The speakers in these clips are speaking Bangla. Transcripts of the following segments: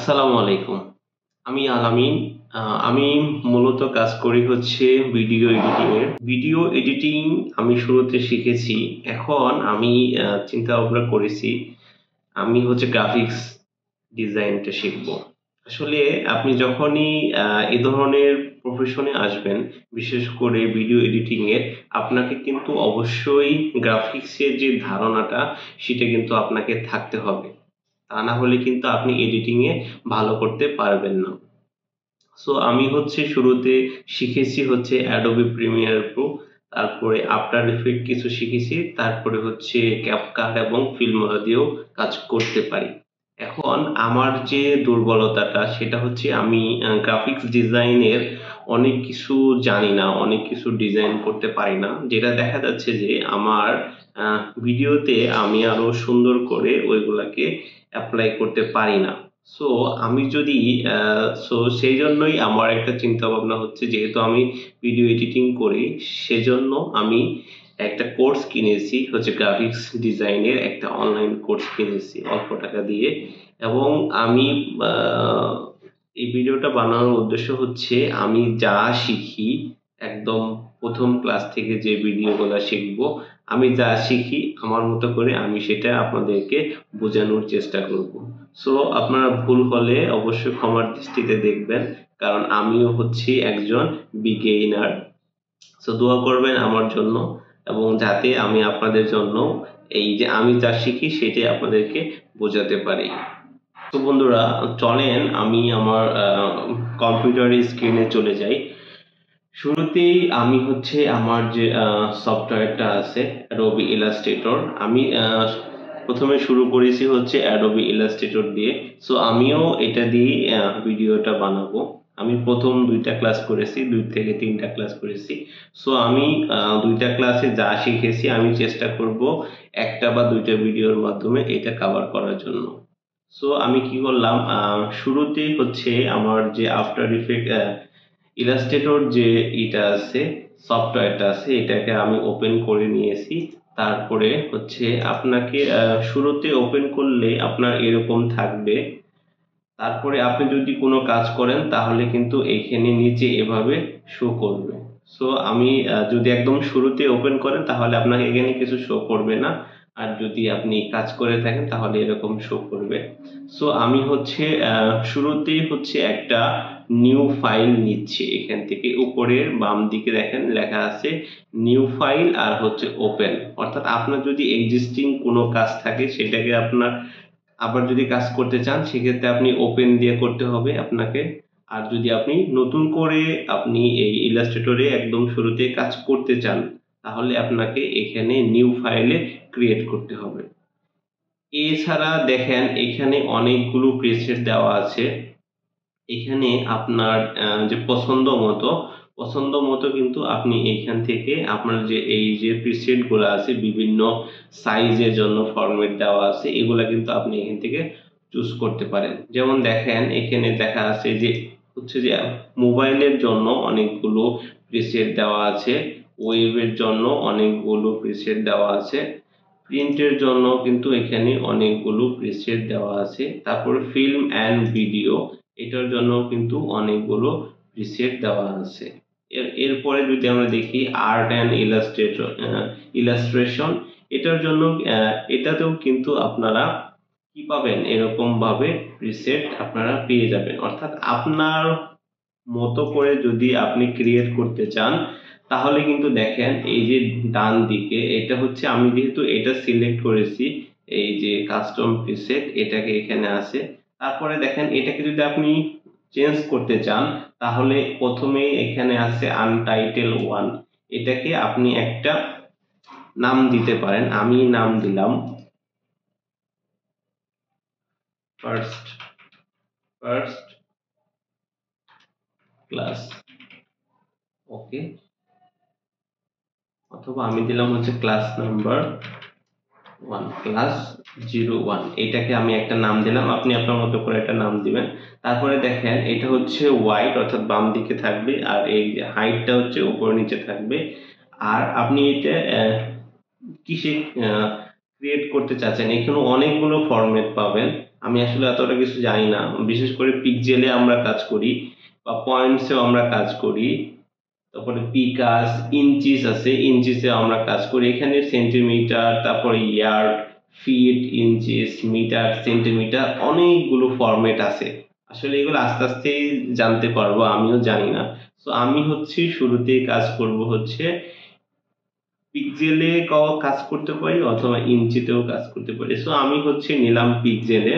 আসসালামু আলাইকুম। আমি আলামিন। আমি মূলত কাজ করি হচ্ছে ভিডিও এডিটিং এর। ভিডিও এডিটিং আমি শুরুতে শিখেছি। এখন আমি চিন্তা ভাবনা করেছি আমি হচ্ছে গ্রাফিক্স ডিজাইনটা শিখবো। আসলে আপনি যখনই এ ধরনের প্রফেশনে আসবেন, বিশেষ করে ভিডিও এডিটিং এ, আপনাকে কিন্তু অবশ্যই গ্রাফিক্স এর যে ধারণাটা সেটা কিন্তু আপনাকে থাকতে হবে। তা না হলে কিন্তু আপনি এডিটিং এ ভালো করতে পারবেন না। সো আমি হচ্ছে শুরুতে শিখেছি হচ্ছে Adobe Premiere Pro, তারপরে After Effects কিছু শিখেছি, তারপরে হচ্ছে CapCut এবং Filmora দিয়েও কাজ করতে পারি। এখন আমার যে দুর্বলতাটা সেটা হচ্ছে আমি গ্রাফিক্স ডিজাইনের অনেক কিছু জানি না, অনেক কিছু ডিজাইন করতে পারি না। যেটা দেখা যাচ্ছে যে আমার ভিডিওতে আমি আরো সুন্দর করে ওইগুলাকে এপ্লাই করতে পারি না। সো আমি যদি সেই জন্যই আমার একটা চিন্তা ভাবনা হচ্ছে, যেহেতু আমি ভিডিও এডিটিং করি সেজন্য আমি একটা কোর্স কিনেছি হচ্ছে গ্রাফিক্স ডিজাইনের একটা অনলাইন কোর্স কিনেছি অল্প টাকা দিয়ে। এবং আমি আহ, এই ভিডিওটা বানানোর উদ্দেশ্য হচ্ছে আমি যা শিখি একদম প্রথম ক্লাস থেকে যে ভিডিওগুলো শিখবো, আমি যা শিখি আমার মতো করে আমি সেটা আপনাদেরকে বোঝানোর চেষ্টা করব। সো আপনারা ভুল হলে অবশ্যই ক্ষমার দৃষ্টিতে দেখবেন, কারণ আমিও হচ্ছি একজন বিগিনার। সো দোয়া করবেন আমার জন্য, এবং যাতে আমি আপনাদের জন্য এই যে আমি যা শিখি সেটাই আপনাদেরকে বোঝাতে পারি। তো বন্ধুরা, চলেন আমি আমার কম্পিউটারের স্ক্রিনে চলে যাই। শুরুতেই আমি হচ্ছে আমার যে সফটওয়্যারটা আছে Adobe Illustrator, আমি প্রথমে শুরু করেছি হচ্ছে Adobe Illustrator দিয়ে। সো আমিও এটা দিয়ে ভিডিওটা বানাবো। আমি প্রথম 2টা ক্লাস করেছি, 2 থেকে 3টা ক্লাস করেছি। সো আমি 2টা ক্লাসে যা শিখেছি আমি চেষ্টা করব একটা বা 2টা ভিডিওর মাধ্যমে এটা কভার করার জন্য। সো আমি কি করলাম, শুরুতেই হচ্ছে আমার যে আফটার ইফেক্ট ইলাস্ট্রেটর যে এটা আছে, সফটওয়্যারটা আছে, এটাকে আমি ওপেন করে নিয়েছি। তারপরে হচ্ছে আপনাকে শুরুতে ওপেন করলে আপনার এরকম থাকবে। তারপরে আপনি যদি কোনো কাজ করেন তাহলে কিন্তু এইখানে নিচে এভাবে শো করবে। সো আমি যদি একদম শুরুতে ওপেন করেন তাহলে আপনাকে এখানে কিছু শো করবে না। আর যদি আপনি কাজ করে থাকেন তাহলে এরকম শো করবে। সো আমি হচ্ছে শুরুতেই হচ্ছে একটা নিউ ফাইল নিচ্ছি। এখান থেকে উপরের বাম দিকে দেখেন লেখা আছে নিউ ফাইল আর হচ্ছে ওপেন। অর্থাৎ আপনার যদি এক্সিস্টিং কোনো কাজ থাকে সেটাকে আপনার আবার যদি কাজ করতে চান সেক্ষেত্রে আপনি ওপেন দিয়ে করতে হবে আপনাকে। আর যদি আপনি নতুন করে আপনি এই ইলাস্ট্রেটরে একদম শুরুতে কাজ করতে চান তাহলে আপনাকে এখানে নিউ ফাইলে ক্রিয়েট করতে হবে। এছাড়া দেখেন এখানে অনেকগুলো প্রিসেট দেওয়া আছে। এখানে আপনার যে পছন্দ মতো কিন্তু আপনি এইখান থেকে আপনার যে এই যে প্রিসেট গুলো আছে বিভিন্ন সাইজের জন্য ফরম্যাট দেওয়া আছে, এগুলা কিন্তু আপনি এখান থেকে চুজ করতে পারেন। যেমন দেখেন এখানে দেখা আছে যে হচ্ছে যে মোবাইলের জন্য অনেকগুলো প্রিসেট দেওয়া আছে, ওয়েবের জন্য অনেকগুলো প্রিসেট দেওয়া আছে, প্রিন্টের জন্য কিন্তু এখানে অনেকগুলো প্রিসেট দেওয়া আছে। তারপর ফিল্ম অ্যান্ড ভিডিও এটার জন্য কিন্তু অনেকগুলো প্রিসেট দেওয়া আছে। এরপরে যদি আমরা দেখি আর্ট অ্যান্ড ইলাস্ট্রেশন, এটার জন্য এটাতেও কিন্তু আপনারা কি পাবেন, এরকম ভাবে প্রিসেট আপনারা পেয়ে যাবেন। অর্থাৎ আপনার মতো করে যদি আপনি ক্রিয়েট করতে চান তাহলে কিন্তু দেখেন এই যে ডান দিকে এটা হচ্ছে আমি যেহেতু এটা সিলেক্ট করেছি, এই যে কাস্টম প্রিসেট এটাকে এখানে আছে। তারপরে দেখেন এটাকে যদি আপনি চেঞ্জ করতে চান তাহলে প্রথমে এখানে আছে আনটাইটেল ওয়ান, এটাকে আপনি একটা নাম দিতে পারেন। আমি নাম দিলাম ফার্স্ট ফার্স্ট ক্লাস, ওকে। অথবা আমি দিলাম হচ্ছে ক্লাস নাম্বার 1, ক্লাস 01, এটাকে আমি একটা নাম দিলাম, আপনি আপনার মতো করে একটা নাম দিবেন। তারপরে দেখেন এটা হচ্ছে হোয়াইট অর্থাৎ বাম দিকে থাকবে, আর এই হাইটটা হচ্ছে উপর নিচে থাকবে। আর আপনি এটা কিসে ক্রিয়েট করতে চাচ্ছেন, এখানে অনেকগুলো ফরম্যাট পাবেন। আমি আসলে এতটা কিছু জানি না। বিশেষ করে পিক্সেলে আমরা কাজ করি বা পয়েন্টসেও আমরা কাজ করি। তারপরে পিকাস, ইঞ্চিস আছে, ইঞ্চিসে আমরা কাজ করি। এখানে সেন্টিমিটার, তারপরে yard, feet, inches, metre, centimetre, অনেকগুলো ফরম্যাট আছে। আসলে এগুলো আস্তে আস্তে জানতে পারবো, আমিও জানি না। তো আমি হচ্ছে শুরুতেই কাজ করব হচ্ছে পিক্সেলে কাজ করতে পারি অথবা ইঞ্চিতেও কাজ করতে পারি। সো আমি হচ্ছে নিলাম পিক্সেলে।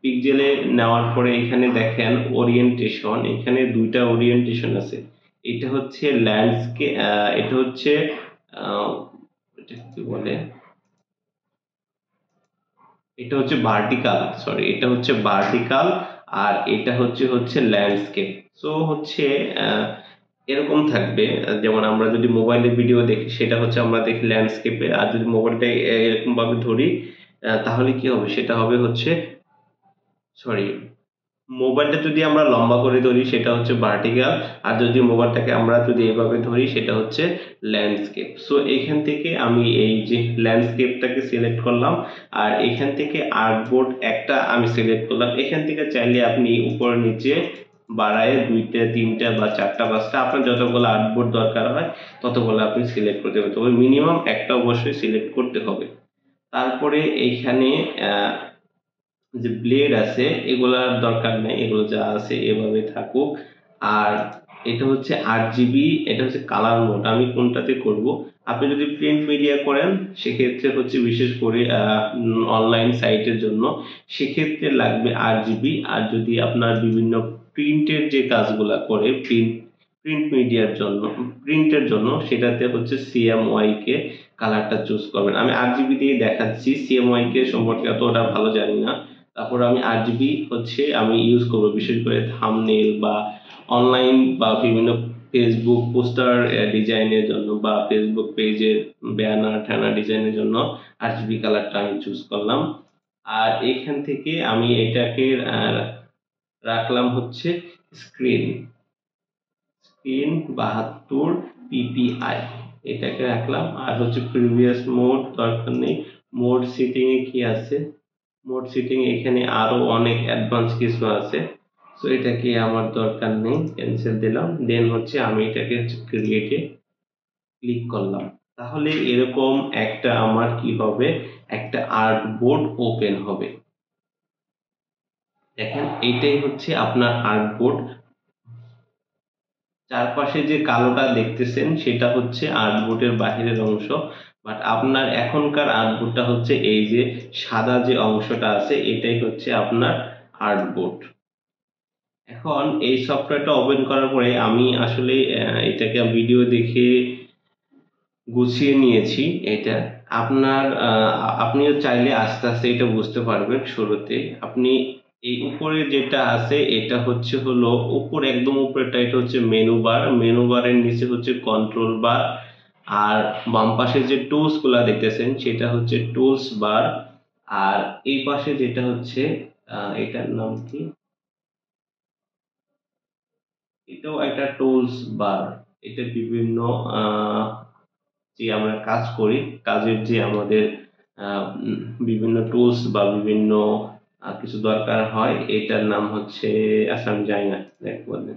পিক্সেলে নেওয়ার পরে এখানে দেখেন ওরিয়েন্টেশন, এখানে দুইটা ওরিয়েন্টেশন আছে। এটা হচ্ছে ল্যান্ডস্কেপ, এটা হচ্ছে আহ, এটা কি বলে, এটা হচ্ছে ভার্টিক্যাল, সরি এটা হচ্ছে ভার্টিক্যাল, আর এটা হচ্ছে ল্যান্ডস্কেপ। সো হচ্ছে আহ, এরকম থাকবে। যেমন আমরা যদি মোবাইলে ভিডিও দেখি সেটা হচ্ছে আমরা দেখি ল্যান্ডস্কেপে, আর যদি মোবাইলটা এরকম ভাবে ধরি তাহলে কি হবে, সেটা হবে হচ্ছে, সরি, মোবাইলটা যদি আমরা লম্বা করে ধরি সেটা হচ্ছে ভার্টিক্যাল, আর যদি মোবাইলটাকে আমরা যদি এভাবে ধরি সেটা হচ্ছে ল্যান্ডস্কেপ। সো এখান থেকে আমি এই যে ল্যান্ডস্কেপটাকে সিলেক্ট করলাম, আর এখান থেকে আর্টবোর্ড একটা আমি সিলেক্ট করলাম। এখান থেকে চাইলে আপনি উপর নিচে বাড়ায় দুইটা, তিনটা বা চারটা, পাঁচটা, আপনার যতগুলো আর্টবোর্ড দরকার হয় ততগুলো আপনি সিলেক্ট করতে হবে, তবে মিনিমাম একটা অবশ্যই সিলেক্ট করতে হবে। তারপরে এইখানে আহ যে ব্লেড আছে এগুলার দরকার নেই, এগুলো যা আছে এভাবে থাকুক। আর এটা হচ্ছে 8 GB, এটা হচ্ছে কালার মোড। আমি কোনটাতে করব, আপনি যদি প্রিন্ট মিডিয়া করেন সেক্ষেত্রে হচ্ছে বিশেষ করে অনলাইন সাইটের জন্য সেক্ষেত্রে লাগবে 8 GB। আর যদি আপনার বিভিন্ন প্রিন্টের যে কাজগুলা করে প্রিন্ট মিডিয়ার জন্য, প্রিন্টের জন্য, সেটাতে হচ্ছে CMYK কে কালারটা চুজ করবেন। আমি 8 GB দিয়ে দেখাচ্ছি, CMYK কে সম্পর্কে অতটা ভালো জানি না। তারপর আমি 8 GB হচ্ছে আমি ইউজ করব বিশেষ করে থাম্বনেল বা অনলাইন বা বিভিন্ন ফেসবুক পোস্টার ডিজাইনের জন্য বা ফেসবুক পেজের ব্যানার ট্যানার ডিজাইনের জন্য 8 GB কালারটা আমি চুজ করলাম। আর এখান থেকে আমি এটাকে রাখলাম হচ্ছে স্ক্রিন, স্ক্রিন 72 ppi, এটাকে রাখলাম। আর হচ্ছে প্রিভিয়াস মোড দরকার নেই। মোড সেটিং এ কি আছে, মোড সেটিং এখানে আরো অনেক অ্যাডভান্স কিছু আছে। সো এটাকে আমার দরকার নেই, ক্যান্সেল দিলাম। দেন হচ্ছে আমি এটাকে হচ্ছে ক্রিয়েটে ক্লিক করলাম। তাহলে এরকম একটা আমার কি হবে, একটা আর্টবোর্ড ওপেন হবে। দেখেন এইটাই হচ্ছে আপনার আর্টবোর্ড। চারপাশে যে কালোটা দেখতেছেন সেটা হচ্ছে আর্টবোর্ডের বাহিরের অংশ, বাট আপনার এখনকার আর্টবোর্ডটা হচ্ছে এই যে সাদা যে অংশটা আছে এটাই হচ্ছে আপনার আর্টবোর্ড। এখন এই সফটওয়্যারটা ওপেন করার পরে আমি আসলে এটাকে ভিডিও দেখে গুছিয়ে নিয়েছি। এটা আপনার আপনিও চাইলে আস্তে আস্তে এটা বুঝতে পারবেন। শুরুতে আপনি এই উপরে যেটা আছে এটা হচ্ছে হলো উপরে, একদম উপরেটা এটা হচ্ছে মেনু বার, মেনু বারের নিচে হচ্ছে কন্ট্রোল বার, আর বাম পাশে যে টুলস গুলা দেখতেছেন সেটা হচ্ছে টুলস বার। আর এই পাশে যেটা হচ্ছে এটার নাম কি, এটাও একটা টুলস বার। এটা বিভিন্ন আহ যে আমরা কাজ করি, কাজের যে আমাদের বিভিন্ন টুলস বা বিভিন্ন কিছু দরকার হয়, এটার নাম হচ্ছে, আচ্ছা আমি জানি না, দেখ বলবেন।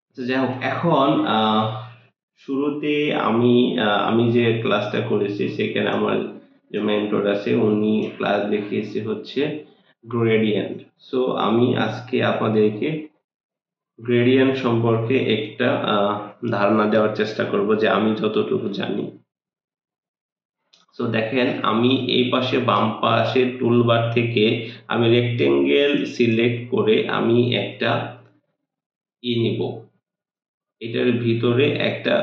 আচ্ছা যাই হোক, এখন শুরুতে আমি আমি যে ক্লাসটা করেছি সেখানে আমার যে মেন্টর আছে উনি ক্লাস দেখিয়েছে হচ্ছে গ্রেডিয়েন্ট। সো আমি আজকে আপনাদেরকে গ্রেডিয়েন্ট সম্পর্কে একটা ধারণা দেওয়ার চেষ্টা করব যে আমি যতটুকু জানি। সো দেখেন আমি এই পাশে বাম পাশে টুলবার থেকে আমি রেক্টেঙ্গেল সিলেক্ট করে আমি একটা নিব, এটার ভিতরে একটা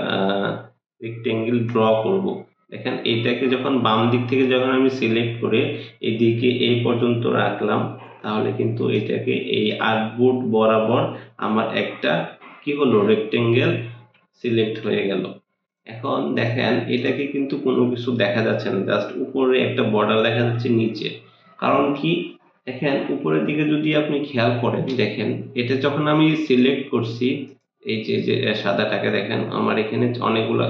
রেক্টেঙ্গেল ড্র করব। দেখেন এটাকে যখন বাম দিক থেকে যখন আমি সিলেক্ট করে এদিকে এই পর্যন্ত রাখলাম তাহলে কিন্তু এটাকে এই আর্টবোর্ড বরাবর আমার একটা কি হলো, রেক্টেঙ্গেল সিলেক্ট হয়ে গেল। এখন দেখেন এটাকে কিন্তু কোনো কিছু দেখা যাচ্ছে না, জাস্ট উপরে একটা বর্ডার দেখা যাচ্ছে নিচে। কারণ কি, দেখেন উপরের দিকে যদি আপনি খেয়াল করেন, দেখেন এটা যখন আমি সিলেক্ট করছি এই যে যে সাদাটাকে, দেখেন আমার এখানে অনেকগুলো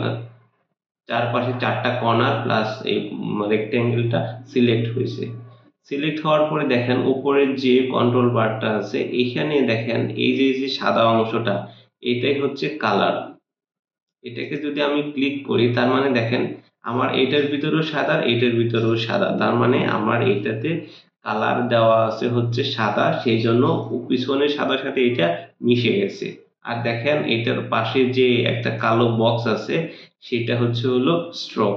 চারপাশে চারটা কর্নার প্লাস এই রেক্টেঙ্গেলটা সিলেক্ট হয়েছে। সিলেক্ট হওয়ার পরে দেখেন উপরের যে কন্ট্রোল বারটা আছে এখানে দেখেন এই যে সাদা অংশটা এটাই হচ্ছে কালার। এটাকে যদি আমি ক্লিক করি তার মানে দেখেন আমার এটার ভিতরেও সাদা, এটার ভিতরেও সাদা, তার মানে আমার এটাতে কালার দেওয়া আছে হচ্ছে সাদা, সেই জন্য পিছনের সাদার সাথে এটা মিশে গেছে। আর দেখেন এটার পাশে যে একটা কালো বক্স আছে সেটা হচ্ছে হলো স্ট্রোক।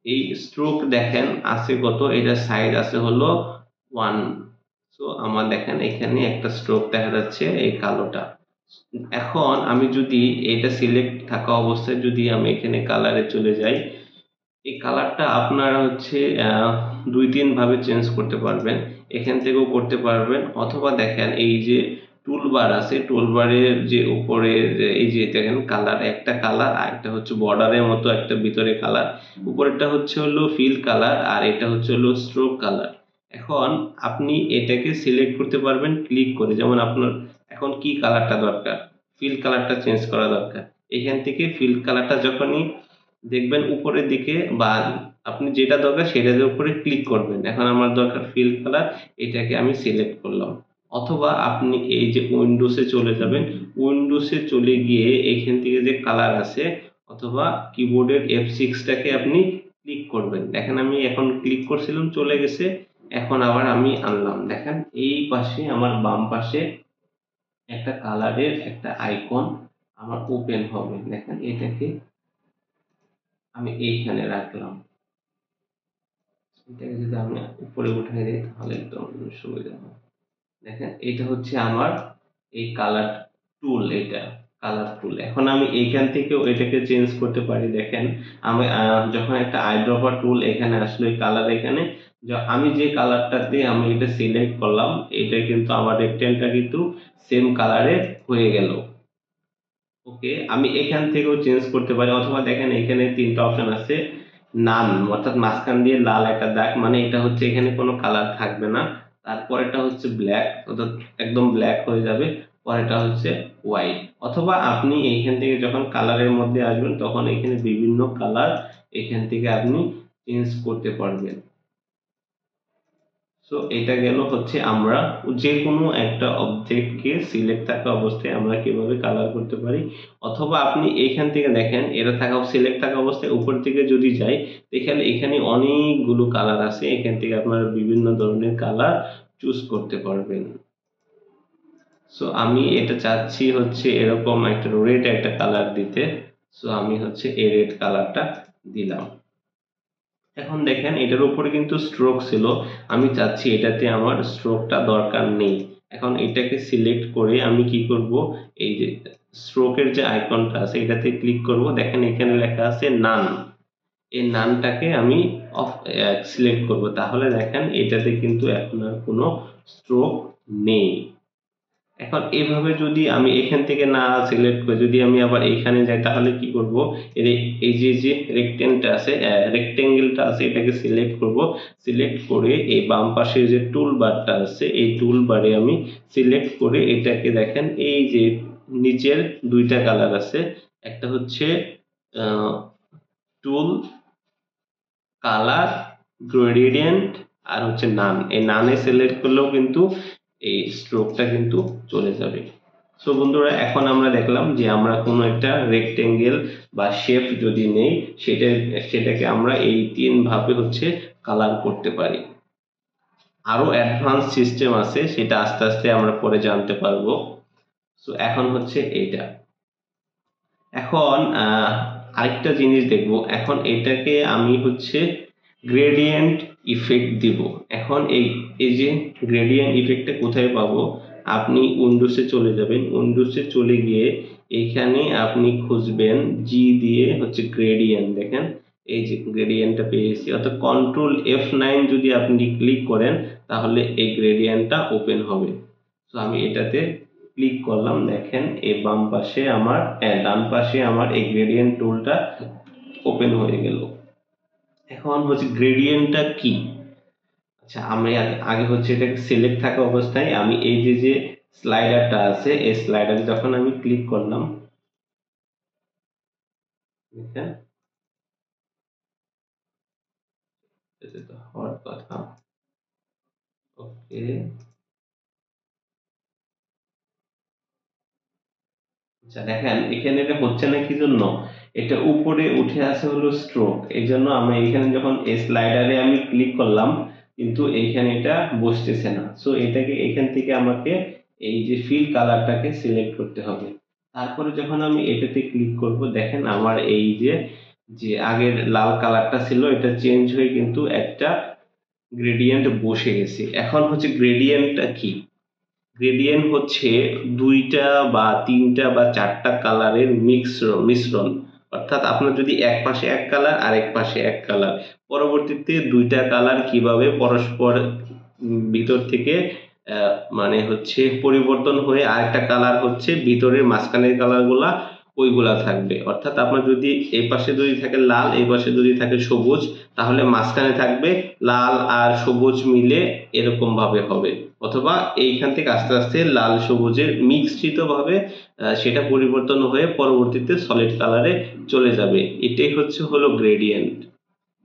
এই স্ট্রোক দেখেন আছে কত, এটা সাইজ আছে হলো 1। সো আমার দেখেন এখানে একটা স্ট্রোক দেখা যাচ্ছে এই কালোটা। এখন আমি যদি এটা সিলেক্ট থাকা অবস্থায় যদি আমি এখানে কালারে চলে যাই, এই কালারটা আপনারা হচ্ছে ২-৩ ভাবে চেঞ্জ করতে পারবেন। এখান থেকেও করতে পারবেন অথবা দেখেন এই যে টুলবার আছে, টুলবারের যে উপরের এই যে দেখেন কালার, একটা কালার আর একটা হচ্ছে বর্ডারের মতো একটা ভিতরে কালার, উপরেরটা হচ্ছে হলো ফিল কালার আর এটা হচ্ছে হলো স্ট্রোক কালার। এখন আপনি এটাকে সিলেক্ট করতে পারবেন ক্লিক করে, যেমন আপনার এখন কি কালারটা দরকার, ফিল কালারটা চেঞ্জ করা দরকার। এখান থেকে ফিল কালারটা যখনই দেখবেন উপরের দিকে বা আপনি যেটা দরকার সেটার উপরে ক্লিক করবেন। এখন আমার দরকার ফিল কালার, এটাকে আমি সিলেক্ট করলাম। অথবা আপনি এই যে উইন্ডোজে চলে যাবেন, উইন্ডোজে চলে গিয়ে এখান থেকে যে কালার আছে অথবা কিবোর্ডের F6 টাকে আপনি ক্লিক করবেন। দেখেন আমি এখন ক্লিক করছিলাম চলে গেছে। এখন আবার আমি আনলাম, দেখেন এই পাশে আমার বাম পাশে একটা কালারের একটা আইকন আমার ওপেন হবে। দেখেন এটাকে আমি এইখানে রাখলাম। এটাকে যদি আমি উপরে উঠাই দিই তাহলে একদম সুবিধা হয়। দেখেন এটা হচ্ছে আমার এই কালার টুল, এটা কালার টুল। এখন আমি এইখান থেকেও এটাকে চেঞ্জ করতে পারি। দেখেন আমি যখন একটা আইড্রপার টুল এখানে আসলো এই কালার এখানে, আমি যে কালারটাতে আমি এটা সিলেক্ট করলাম এটা কিন্তু আমার রেকটেলটা কিন্তু সেম কালারে হয়ে গেল। ওকে, আমি এখান থেকেও চেঞ্জ করতে পারি অথবা দেখেন এখানে ৩টা অপশন আছে। নান অর্থাৎ মাঝখান দিয়ে লাল একটা দাগ, মানে এটা হচ্ছে এখানে কোনো কালার থাকবে না। তারপরেরটা হচ্ছে ব্ল্যাক অর্থাৎ একদম ব্ল্যাক হয়ে যাবে। পরেরটা হচ্ছে হোয়াইট। অথবা আপনি এইখান থেকে যখন কালারের মধ্যে আসবেন তখন এখানে বিভিন্ন কালার এখান থেকে আপনি চেঞ্জ করতে পারবেন। সো এটা গেল হচ্ছে আমরা যে কোনো একটা অবজেক্টকে সিলেক্ট থাকা অবস্থায় আমরা কিভাবে কালার করতে পারি। অথবা আপনি এখান থেকে দেখেন এটা থাকা সিলেক্ট থাকা অবস্থায় উপর দিকে যদি যাই দেখেন এখানে অনেকগুলো কালার আছে, এখান থেকে আপনারা বিভিন্ন ধরনের কালার চুজ করতে পারবেন। সো আমি এটা চাচ্ছি হচ্ছে এরকম একটা রেড একটা কালার দিতে। সো আমি হচ্ছে এই রেড কালারটা দিলাম। এখন দেখেন এটার উপরে কিন্তু স্ট্রোক ছিল, আমি চাচ্ছি এটাতে আমার স্ট্রোকটা দরকার নেই। এখন এটাকে সিলেক্ট করে আমি কি করব, এই যে স্ট্রোকের যে আইকনটা আছে এটাতে ক্লিক করব। দেখেন এখানে লেখা আছে নান, এই নানটাকে আমি অফ সিলেক্ট করব। তাহলে দেখেন এটাতে কিন্তু এখন আর কোনো স্ট্রোক নেই। এখন এভাবে যদি আমি এখান থেকে না সিলেক্ট করে যদি আমি আবার এইখানে যাই তাহলে কি করব, এই যে রেক্টেনটা আছে রেক্টেঙ্গেলটা আছে এটাকে সিলেক্ট করব। সিলেক্ট করে এই বাম পাশে যে টুল বারটা আছে এই টুল বারে আমি সিলেক্ট করে এটাকে দেখেন এই যে নিচের ২টা কালার আছে, একটা হচ্ছে টুল কালার গ্রেডিয়েন্ট আর হচ্ছে নান, এই নানে সিলেক্ট করলেও কিন্তু এই স্ট্রোকটা কিন্তু চলে যাবে। সো বন্ধুরা এখন আমরা দেখলাম যে আমরা কোনো একটা রেক্টেঙ্গেল বা শেপ যদি নেই সেটাকে আমরা এই ৩ ভাবে হচ্ছে কালার করতে পারি। আরো অ্যাডভান্স সিস্টেম আছে সেটা আস্তে আস্তে আমরা পরে জানতে পারবো। সো এখন হচ্ছে এইটা। এখন আরেকটা জিনিস দেখব, এখন এটাকে আমি হচ্ছে গ্রেডিয়েন্ট ইফেক্ট দিব। এখন এই যে গ্রেডিয়েন্ট ইফেক্টটা কোথায় পাবো, আপনি উইন্ডোজে চলে যাবেন, উইন্ডোজে চলে গিয়ে এখানে আপনি খুঁজবেন জি দিয়ে হচ্ছে গ্রেডিয়েন্ট। দেখেন এই যে গ্রেডিয়েন্টটা পেয়েছি, অর্থাৎ কন্ট্রোল F9 যদি আপনি ক্লিক করেন তাহলে এই গ্রেডিয়েন্টটা ওপেন হবে। তো আমি এটাতে ক্লিক করলাম, দেখেন এই বাম পাশে আমার ডান পাশে আমার এই গ্রেডিয়েন্ট টুলটা ওপেন হয়ে গেল। এখন হচ্ছে গ্রেডিয়েন্টটা কি, আচ্ছা আমি আগে হচ্ছে এটাকে সিলেক্ট থাকা অবস্থায় আমি এই যে স্লাইডারটা আছে এই স্লাইডারে যখন আমি ক্লিক করলাম, দেখেন এটা তো হওয়ার কথা। ওকে, আচ্ছা দেখেন এখানে এটা হচ্ছে না কি জন্য, এটা উপরে উঠে আসে হলো স্ট্রোক, এই জন্য আমি এখানে যখন এই স্লাইডারে আমি ক্লিক করলাম কিন্তু এইখানে এটা বসতেছে না। সো এটাকে এখান থেকে আমাকে এই যে ফিল কালারটাকে সিলেক্ট করতে হবে। তারপরে যখন আমি এটাতে ক্লিক করব দেখেন আমার এই যে যে আগের লাল কালারটা ছিল এটা চেঞ্জ হয়ে কিন্তু একটা গ্রেডিয়েন্ট বসে গেছে। এখন হচ্ছে গ্রেডিয়েন্টটা কি, গ্রেডিয়েন্ট হচ্ছে দুইটা বা তিনটা বা চারটা কালারের মিশ্রণ। অর্থাৎ আপনার যদি এক পাশে এক কালার আরেক পাশে এক কালার, পরবর্তীতে দুইটা কালার কিভাবে পরস্পর ভিতর থেকে মানে হচ্ছে পরিবর্তন হয়ে আরেকটা কালার হচ্ছে ভিতরের মাঝখানের কালারগুলা ওইগুলা থাকবে। অর্থাৎ আপনার যদি এই পাশে যদি থাকে লাল, এই পাশে যদি থাকে সবুজ, তাহলে মাঝখানে থাকবে লাল আর সবুজ মিলে এরকম ভাবে হবে। অথবা এইখান থেকে আস্তে আস্তে লাল সবুজের মিশ্রিত ভাবে সেটা পরিবর্তন হয়ে পরবর্তীতে সলিড কালারে চলে যাবে। এটাই হচ্ছে হলো গ্রেডিয়েন্ট।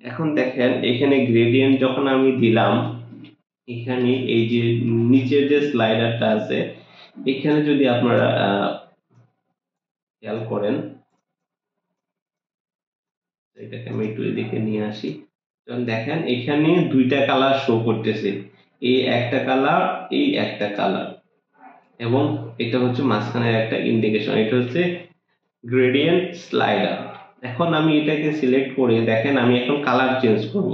এখন দেখেন এখানে গ্রেডিয়েন্ট যখন আমি দিলাম, এখানে এই যে নিচের যে স্লাইডারটা আছে এখানে যদি আপনারা খেয়াল করেন, এটাকে আমি একটু এদিকে নিয়ে আসি, যখন দেখেন এখানে দুইটা কালার শো করতেছে, এই একটা কালার, এই একটা কালার, এবং এটা হচ্ছে মাঝখানের একটা ইন্ডিকেশন, এটা হচ্ছে গ্রেডিয়েন্ট স্লাইডার। এখন আমি এটাকে সিলেক্ট করে দেখেন আমি এখন কালার চেঞ্জ করব।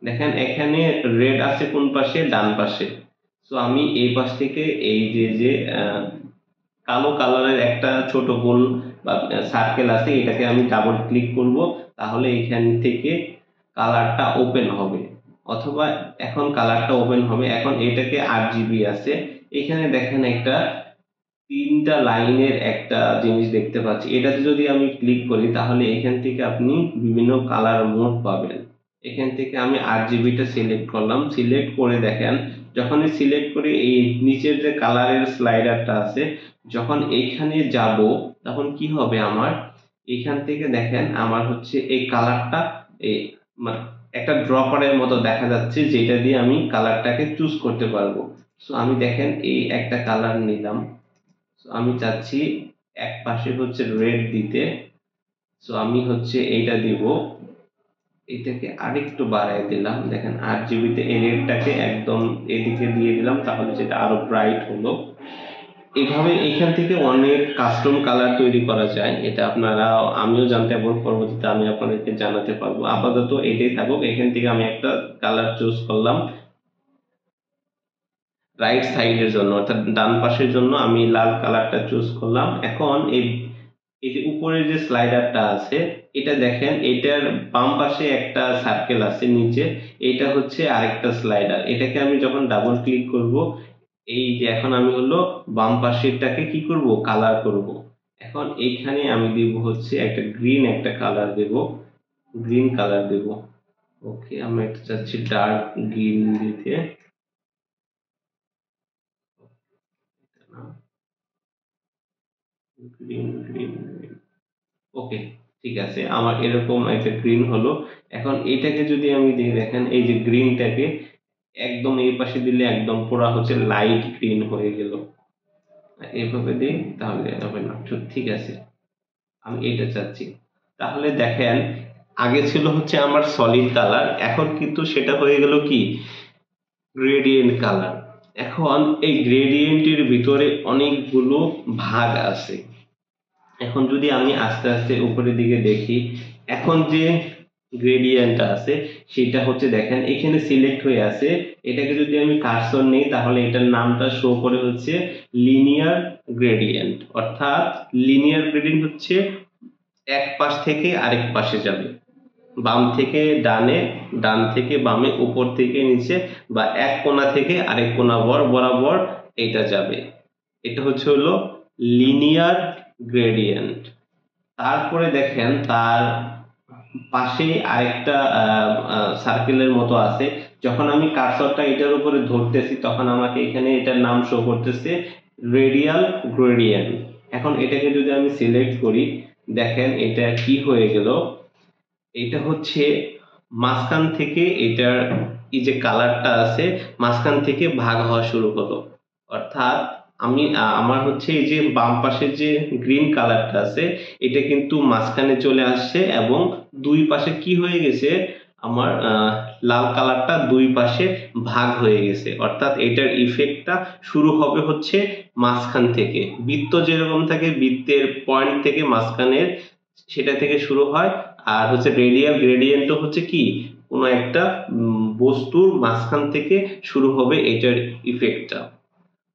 দেখেন এখানে রেড আছে কোন পাশে, ডান পাশে। সো আমি এই পাশ থেকে এই যে যে কালো কালারের একটা ছোট গোল বা সার্কেল আছে এটাকে আমি ডাবল ক্লিক করব, তাহলে এখান থেকে কালারটা ওপেন হবে। অথবা এখন কালারটা ওপেন হবে, এখন এটাকে 8 GB আছে, এখানে দেখেন একটা তিনটা লাইনের একটা জিনিস দেখতে পাচ্ছি, এটাতে যদি আমি ক্লিক করি তাহলে এখান থেকে আপনি বিভিন্ন কালার মোড পাবেন। এখান থেকে আমি 8 GB সিলেক্ট করলাম, সিলেক্ট করে দেখেন যখনই সিলেক্ট করে এই নিচের যে কালারের স্লাইডারটা আছে যখন এইখানে যাব তখন কি হবে আমার, এখান থেকে দেখেন আমার হচ্ছে এই কালারটা এই একটা ড্রপারের মতো দেখা যাচ্ছে যেটা দিয়ে আমি কালারটাকে চুজ করতে পারবো। সো আমি দেখেন এই একটা কালার নিলাম, সো আমি চাচ্ছি এক পাশে হচ্ছে রেড দিতে, সো আমি হচ্ছে এইটা দিব, এটাকে আরেকটু বাড়ায় দিলাম, দেখেন 8 GB এই রেডটাকে একদম এদিকে দিয়ে দিলাম তাহলে যেটা আরো ব্রাইট হলো। এইভাবে এখান থেকে অনেক কাস্টম কালার তৈরি করা যায়, এটা আপনারা আমিও জানতে পারবো, পরবর্তীতে আমি আপনাদেরকে জানাতে পারবো। আপাতত এটাই থাকুক, এখান থেকে আমি একটা কালার চুজ করলাম রাইট সাইডের জন্য, অর্থাৎ ডান পাশের জন্য আমি লাল কালারটা চুজ করলাম। এখন এই এই যে উপরের যে স্লাইডারটা আছে এটা দেখেন এটার বাম পাশে একটা সার্কেল আছে নিচে, এটা হচ্ছে আরেকটা স্লাইডার, এটাকে আমি যখন ডাবল ক্লিক করব এই যে এখন আমি হলো বাম পাশেরটাকে কি করব, কালার করব। এখন এইখানে আমি দেব হচ্ছে একটা গ্রিন একটা কালার দেব, গ্রিন কালার দেব। ওকে, আমি একটা চাচ্ছি ডার্ক গ্রিন দিতে, গ্রিন গ্রিন গ্রিন। ওকে, ঠিক আছে, আমার এরকম একটা গ্রিন হলো। এখন এটাকে যদি আমি দিই দেখেন এই যে গ্রিনটাকে একদম এই পাশে দিলে একদম পুরা হচ্ছে লাইট গ্রিন হয়ে গেল। এইভাবে দিই তাহলে হবে না, ঠিক আছে, আমি এটা চাচ্ছি। তাহলে দেখেন আগে ছিল হচ্ছে আমার সলিড কালার, এখন কিন্তু সেটা হয়ে গেল কি গ্রেডিয়েন্ট কালার। এখন এই গ্রেডিয়েন্টের ভিতরে অনেকগুলো ভাগ আছে। এখন যদি আমি আস্তে আস্তে উপরের দিকে দেখি, এখন যে গ্রেডিয়েন্টটা আছে সেটা হচ্ছে দেখেন এখানে সিলেক্ট হয়ে আছে, এটাকে যদি আমি কার্সর নেই তাহলে এটার নামটা শো করে হচ্ছে লিনিয়ার গ্রেডিয়েন্ট। অর্থাৎ লিনিয়ার গ্রেডিয়েন্ট হচ্ছে এক পাশ থেকে আরেক পাশে যাবে, বাম থেকে ডানে, ডান থেকে বামে, উপর থেকে নিচে, বা এক কোণা থেকে আরেক কোণা বরাবর এটা যাবে। এটা হচ্ছে হলো লিনিয়ার গ্রেডিয়েন্ট। তারপরে দেখেন তার পাশে আরেকটা সার্কেলের মতো আছে, যখন আমি কার্সরটা এটার উপরে ধরতেছি তখন আমাকে এখানে এটার নাম শো করতেছে রেডিয়াল গ্রেডিয়েন্ট। এখন এটাকে যদি আমি সিলেক্ট করি দেখেন এটা কি হয়ে গেল, এটা হচ্ছে মাঝখান থেকে এটার এই যে কালারটা আছে মাঝখান থেকে ভাগ হওয়া শুরু হলো। অর্থাৎ আমার হচ্ছে এই যে বাম পাশে যে গ্রিন কালারটা আছে এটা কিন্তু মাঝখানে চলে আসছে এবং দুই পাশে কি হয়ে গেছে আমার লাল কালারটা দুই পাশে ভাগ হয়ে গেছে। অর্থাৎ এটার ইফেক্টটা শুরু হবে হচ্ছে মাঝখান থেকে। বৃত্ত যেরকম থাকে বৃত্তের পয়েন্ট থেকে মাঝখানের সেটা থেকে শুরু হয়। আর হচ্ছে রেডিয়াল গ্রেডিয়েন্টও হচ্ছে কি কোনো একটা বস্তুর মাঝখান থেকে শুরু হবে এটার ইফেক্টটা।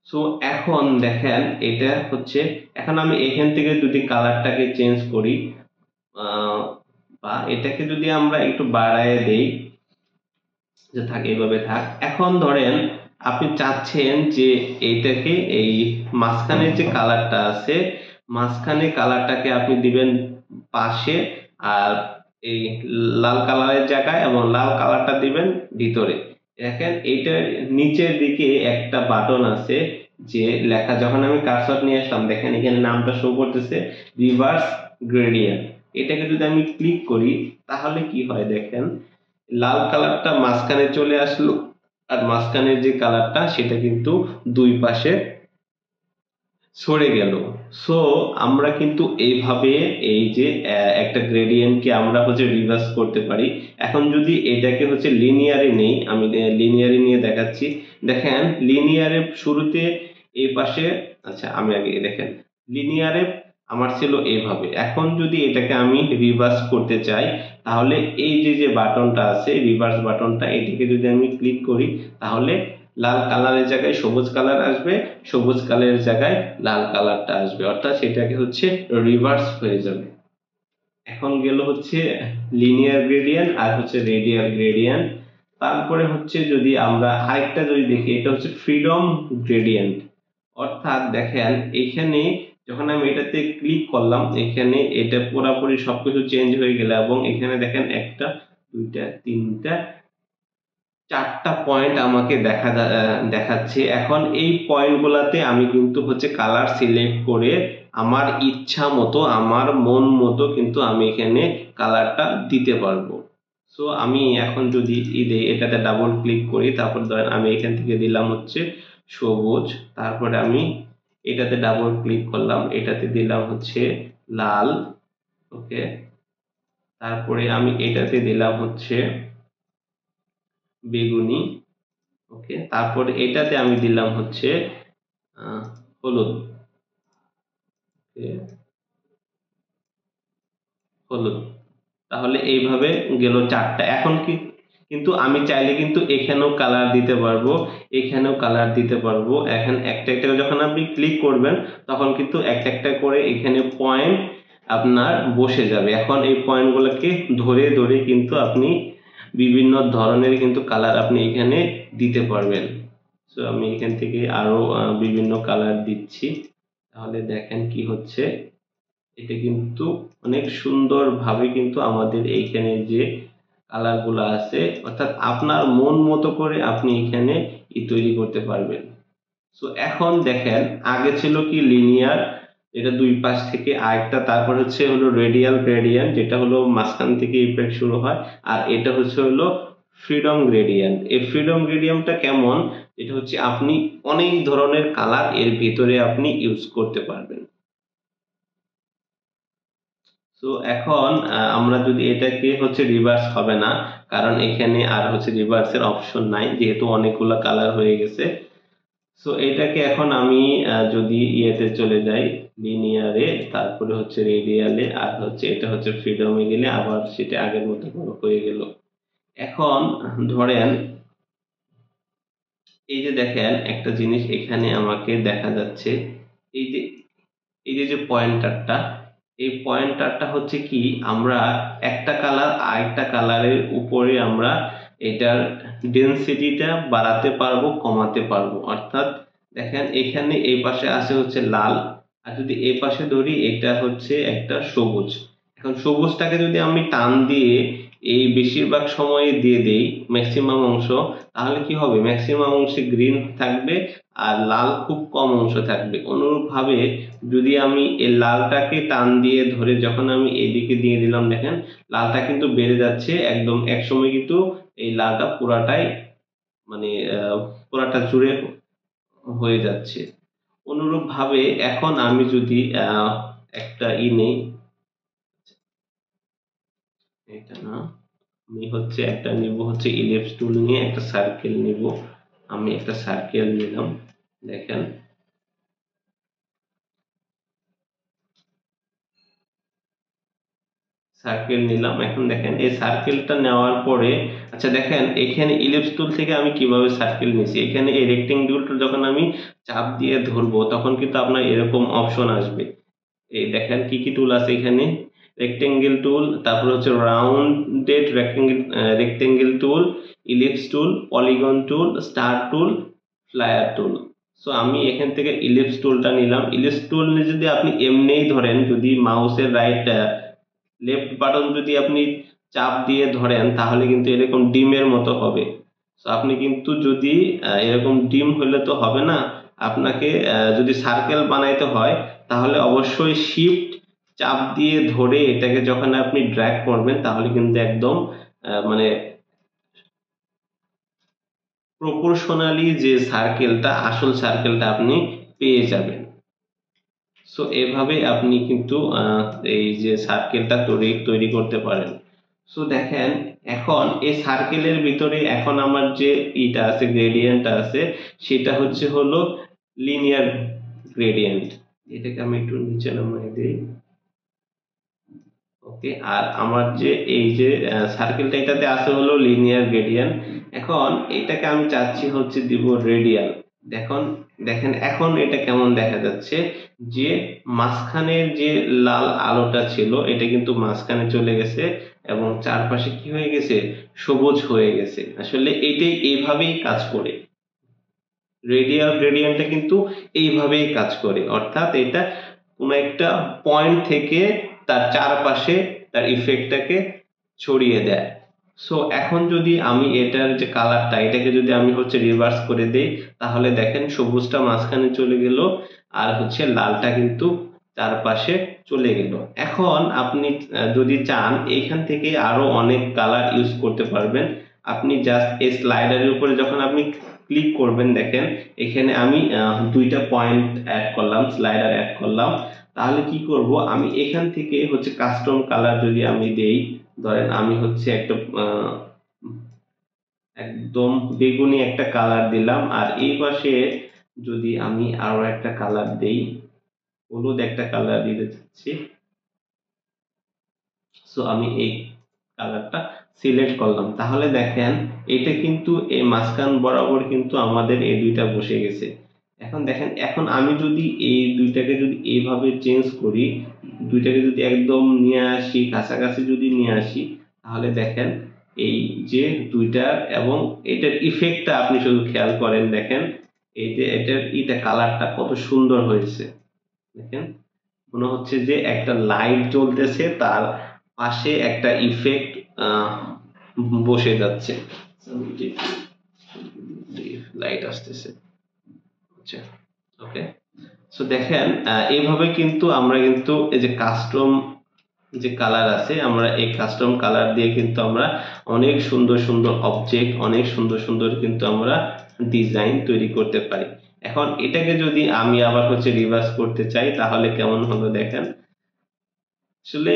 সো এখন দেখেন এটা হচ্ছে এখন আমি এখান থেকে যদি কালারটাকে চেঞ্জ করি বা এটাকে যদি আমরা একটু বাড়ায় দেই যে থাক এইভাবে থাক। এখন ধরেন আপনি চাচ্ছেন যে এইটাকে এই মাঝখানের যে কালারটা আছে মাঝখানে কালারটাকে আপনি দিবেন পাশে আর এই লাল কালারের জায়গায় এবং লাল কালারটা দিবেন ভিতরে। দেখেন এইটার নিচের দিকে একটা বাটন আছে যে লেখা যখন আমি কার্সর নিয়ে আসলাম দেখেন এখানে নামটা শো করতেছে রিভার্স গ্রেডিয়েন্ট। এটাকে যদি আমি ক্লিক করি তাহলে কি হয় দেখেন লাল কালারটা মাঝখানে চলে আসলো আর মাঝখানের যে কালারটা সেটা কিন্তু দুই পাশে সরে গেল। সো আমরা কিন্তু এইভাবে এই যে একটা গ্রেডিয়েন্টকে আমরা হচ্ছে রিভার্স করতে পারি। এখন যদি এটাকে হচ্ছে লিনিয়ারে নেই, আমি লিনিয়ারে নিয়ে দেখাচ্ছি। দেখেন লিনিয়ারে শুরুতে এই পাশে আচ্ছা আমি আগে দেখেন লিনিয়ারে আমার ছিল এইভাবে। এখন যদি এটাকে আমি রিভার্স করতে চাই তাহলে এই যে বাটনটা আছে রিভার্স বাটনটা এটাকে যদি আমি ক্লিক করি তাহলে লাল কালারের জায়গায় সবুজ কালার আসবে, সবুজ কালারের জায়গায় লাল কালারটা আসবে। অর্থাৎ সেটাকে হচ্ছে রিভার্স হয়ে যাবে। এখন গেল হচ্ছে লিনিয়ার গ্রেডিয়েন্ট আর হচ্ছে রেডিয়াল গ্রেডিয়েন্ট। তারপরে হচ্ছে যদি আমরা আরেকটা যদি দেখি এটা হচ্ছে ফ্রিডম গ্রেডিয়েন্ট। অর্থাৎ দেখেন এখানে যখন আমি এটাতে ক্লিক করলাম এখানে এটা পুরোপুরি সবকিছু চেঞ্জ হয়ে গেল এবং এখানে দেখেন একটা দুইটা তিনটা চারটা পয়েন্ট আমাকে দেখাচ্ছে। এখন এই পয়েন্টগুলোতে আমি কিন্তু হচ্ছে কালার সিলেক্ট করে আমার ইচ্ছা মতো আমার মন মতো কিন্তু আমি এখানে কালারটা দিতে পারবো। সো আমি এখন যদি এটাতে ডাবল ক্লিক করি তারপর ধরেন আমি এখান থেকে দিলাম হচ্ছে সবুজ, তারপরে আমি এটাতে ডাবল ক্লিক করলাম এটাতে দিলাম হচ্ছে লাল, ওকে, তারপরে আমি এটাতে দিলাম হচ্ছে বেগুনি, ওকে, তারপর এটাতে আমি দিলাম হচ্ছে হলুদ, হলুদ। তাহলে এইভাবে গেল চারটা। এখন কি কিন্তু আমি চাইলে কিন্তু এখানেও কালার দিতে পারবো, এখানেও কালার দিতে পারবো। এখন একটা একটা করে যখন আপনি ক্লিক করবেন তখন কিন্তু একটা একটা করে এখানে পয়েন্ট আপনার বসে যাবে। এখন এই পয়েন্টগুলোকে ধরে ধরে কিন্তু আপনি বিভিন্ন ধরনের কিন্তু কালার আপনি এখানে দিতে পারবেন। সো আমি এখান থেকে আরো বিভিন্ন কালার দিচ্ছি, তাহলে দেখেন কি হচ্ছে। এটা কিন্তু অনেক সুন্দর ভাবে কিন্তু আমাদের এইখানে যে কালার গুলো আছে অর্থাৎ আপনার মন মতো করে আপনি এখানে তৈরি করতে পারবেন। সো এখন দেখেন আগে ছিল কি লিনিয়ার, এটা দুই পাশ থেকে আরেকটা, তারপর হচ্ছে হলো রেডিয়াল গ্রেডিয়েন্ট যেটা হলো মাঝখান থেকে ইফেক্ট শুরু হয়, আর এটা হচ্ছে হলো ফ্রিডম গ্রেডিয়েন্ট। এই ফ্রিডম গ্রেডিয়েন্টটা কেমন, এটা হচ্ছে আপনি অনেক ধরনের কালার এর ভিতরে আপনি ইউজ করতে পারবেন। তো এখন আমরা যদি এটাকে হচ্ছে রিভার্স হবে না, কারণ এখানে আর হচ্ছে রিভার্সের অপশন নাই যেহেতু অনেকগুলো কালার হয়ে গেছে। সো এটাকে এখন আমি যদি ইয়েতে চলে যাই লিনিয়ারে, তারপরে হচ্ছে রেডিয়ালে, আর হচ্ছে এটা হচ্ছে ফ্রিডমে গেলে আবার সেটা আগের মতো হয়ে গেল। এখন ধরেন এই যে দেখেন একটা জিনিস এখানে আমাকে দেখা যাচ্ছে, এই যে যে পয়েন্টারটা, এই পয়েন্টারটা হচ্ছে কি আমরা একটা কালার আরেকটা কালারের উপরে আমরা এটার ডেনসিটিটা বাড়াতে পারবো কমাতে পারবো। অর্থাৎ দেখেন এখানে এই পাশে আছে হচ্ছে লাল, আর যদি এই পাশে ধরি এটা হচ্ছে একটা সবুজ। এখন সবুজটাকে যদি আমি টান দিয়ে এই বেশিরভাগ সময়ে দিয়ে দেই ম্যাক্সিমাম অংশ, তাহলে কি হবে ম্যাক্সিমাম অংশে গ্রিন থাকবে আর লাল খুব কম অংশ থাকবে। অনুরূপভাবে যদি আমি এই লালটাকে টান দিয়ে ধরে যখন আমি এদিকে দিয়ে দিলাম দেখেন লালটা কিন্তু বেড়ে যাচ্ছে, একদম একসময় কিন্তু এই লালটা পুরাটাই মানে পুরাটা জুড়ে হয়ে যাচ্ছে। অনুরূপ ভাবে এখন আমি যদি একটা নেই, এটা না, আমি হচ্ছে একটা নিব হচ্ছে ইলিপস টুল নিয়ে একটা সার্কেল নিব। আমি একটা সার্কেল নিলাম, দেখেন সার্কেল নিলাম। এখন দেখেন এই সার্কেলটা নেওয়ার পরে, আচ্ছা দেখেন এখানে ইলিপস টুল থেকে আমি কিভাবে সার্কেল নিছি, এখানে এই রেক্টেঙ্গুলটা যখন আমি চাপ দিয়ে ধরবো তখন কিন্তু আপনার এরকম অপশন আসবে। এই দেখেন কি কি টুল আছে এখানে, রেক্টেঙ্গেল টুল, তারপর হচ্ছে rounded rectangle tool, ellipse tool, polygon tool, star tool, flare tool. So আমি এখান থেকে ইলিপস টুলটা নিলাম। ইলিপস টুল যদি আপনি এমনিই ধরেন, যদি মাউসের লেফট বাটন যদি আপনি চাপ দিয়ে ধরেন তাহলে কিন্তু এরকম ডিমের মতো হবে। তো আপনি কিন্তু যদি এরকম ডিম হলে তো হবে না, আপনাকে যদি সার্কেল বানাইতে হয় তাহলে অবশ্যই শিফট চাপ দিয়ে ধরে এটাকে যখন আপনি ড্র্যাগ করবেন তাহলে কিন্তু একদম মানে প্রপোর্শনালি যে সার্কেলটা, আসল সার্কেলটা আপনি পেয়ে যাবেন। সো এভাবে আপনি কিন্তু এই যে সার্কেলটা তৈরি করতে পারেন। সো দেখেন এখন এই সার্কেলের ভিতরে এখন আমার যে ইটা আছে, গ্রেডিয়েন্ট আছে, সেটা হচ্ছে হলো লিনিয়ার গ্রেডিয়েন্ট। এটাকে আমি একটু নিচে নামিয়ে দিই। ওকে, আর আমার যে এই যে সার্কেলটা এটাতে আছে হলো লিনিয়ার গ্রেডিয়েন্ট। এখন এটাকে আমি চাচ্ছি হচ্ছে দিব রেডিয়াল। দেখুন, দেখেন এখন এটা কেমন দেখা যাচ্ছে, যে মাঝখানের যে লাল আলোটা ছিল এটা কিন্তু মাঝখানে চলে গেছে এবং চারপাশে কি হয়ে গেছে, সবুজ হয়ে গেছে। আসলে এটাই এইভাবেই কাজ করে, রেডিয়াল গ্রেডিয়েন্টটা কিন্তু এইভাবেই কাজ করে, অর্থাৎ এটা কোন একটা পয়েন্ট থেকে তার চারপাশে তার ইফেক্টটাকে ছড়িয়ে দেয়। সো এখন যদি আমি এটার যে কালারটা, এটাকে যদি আমি হচ্ছে রিভার্স করে দেই তাহলে দেখেন সবুজটা মাঝখানে চলে গেল আর হচ্ছে লালটা কিন্তু চারপাশে চলে গেল। এখন আপনি যদি চান এখান থেকে আরো অনেক কালার ইউজ করতে পারবেন। আপনি জাস্ট এই স্লাইডারের উপরে যখন আপনি ক্লিক করবেন, দেখেন এখানে আমি দুইটা পয়েন্ট অ্যাড করলাম, স্লাইডার অ্যাড করলাম। তাহলে কি করব, আমি এখান থেকে হচ্ছে কাস্টম কালার যদি আমি দেই, ধরেন আমি হচ্ছে একটা একদম বেগুনি একটা কালার দিলাম, আর এই পাশে যদি আমি আরো একটা কালার দেই, হলুদ একটা কালার দিতে চাচ্ছি। সো আমি এই কালারটা সিলেক্ট করলাম, তাহলে দেখেন এটা কিন্তু এই মাঝখান বরাবর কিন্তু আমাদের এই দুইটা বসে গেছে। এখন দেখেন, এখন আমি যদি এই দুইটাকে যদি এইভাবে চেঞ্জ করি, দুইটাকে যদি একদম নিয়ে আসি, কাছাকাছি যদি নিয়ে আসি, তাহলে দেখেন এই যে দুইটার এবং এটার ইফেক্টটা আপনি শুধু খেয়াল করেন, দেখেন এই যে এটার কালারটা কত সুন্দর হয়েছে। দেখেন মনে হচ্ছে যে একটা লাইট জ্বলতেছে, তার পাশে একটা ইফেক্ট বসে যাচ্ছে। লাইট আসতেছে, আচ্ছা ওকে। সো দেখেন এইভাবে কিন্তু আমরা কিন্তু এই যে কাস্টম যে কালার আছে, আমরা এই কাস্টম কালার দিয়ে কিন্তু আমরা অনেক সুন্দর সুন্দর অবজেক্ট, অনেক সুন্দর সুন্দর কিন্তু আমরা ডিজাইন তৈরি করতে পারি। এখন এটাকে যদি আমি আবার হচ্ছে রিভার্স করতে চাই তাহলে কেমন হবে দেখেন। আসলে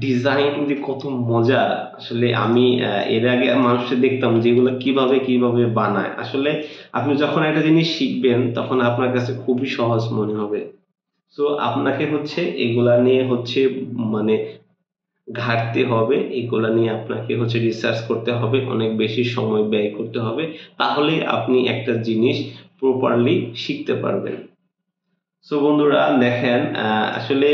ডিজাইন যে কত মজা, আসলে আমি এর আগে মানুষকে দেখতাম যেগুলো কিভাবে কিভাবে বানায়। আসলে আপনি যখন একটা জিনিস শিখবেন তখন আপনার কাছে খুবই সহজ মনে হবে। সো আপনাকে হচ্ছে এগুলা নিয়ে হচ্ছে মানে ঘাটতে হবে, এগুলা নিয়ে আপনাকে হচ্ছে রিসার্চ করতে হবে, অনেক বেশি সময় ব্যয় করতে হবে, তাহলে আপনি একটা জিনিস প্রপারলি শিখতে পারবেন। সো বন্ধুরা দেখেন আসলে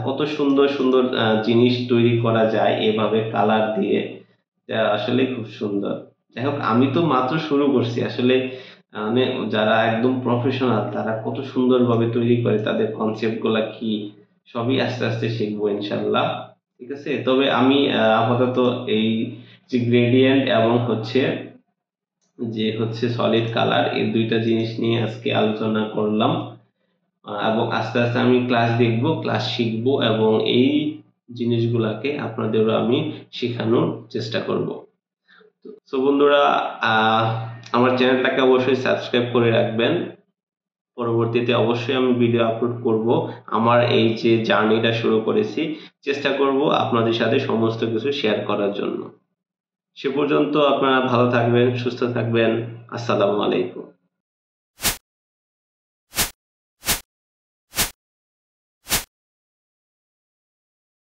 কত সুন্দর সুন্দর জিনিস তৈরি করা যায় এভাবে কালার দিয়ে, যা আসলে খুব সুন্দর। যাই হোক, আমি তো মাত্র শুরু করছি আসলে। মানে যারা একদম প্রফেশনাল তারা কত সুন্দরভাবে তৈরি করে, তাদের কনসেপ্ট গুলা কি, সবই আস্তে আস্তে শিখবো ইনশাল্লাহ। ঠিক আছে, তবে আমি আপাতত এই যে গ্রেডিয়েন্ট এবং হচ্ছে সলিড কালার, এই দুইটা জিনিস নিয়ে আজকে আলোচনা করলাম। এবং আস্তে আস্তে আমি ক্লাস দেখব, ক্লাস শিখব এবং এই জিনিসগুলাকে আপনাদেরও আমি শেখানোর চেষ্টা করব। সো বন্ধুরা, আমার চ্যানেলটাকে অবশ্যই সাবস্ক্রাইব করে রাখবেন। পরবর্তীতে অবশ্যই আমি ভিডিও আপলোড করব। আমার এই যে জার্নিটা শুরু করেছি, চেষ্টা করব আপনাদের সাথে সমস্ত কিছু শেয়ার করার জন্য। সে পর্যন্ত আপনারা ভালো থাকবেন, সুস্থ থাকবেন। আসসালামু আলাইকুম।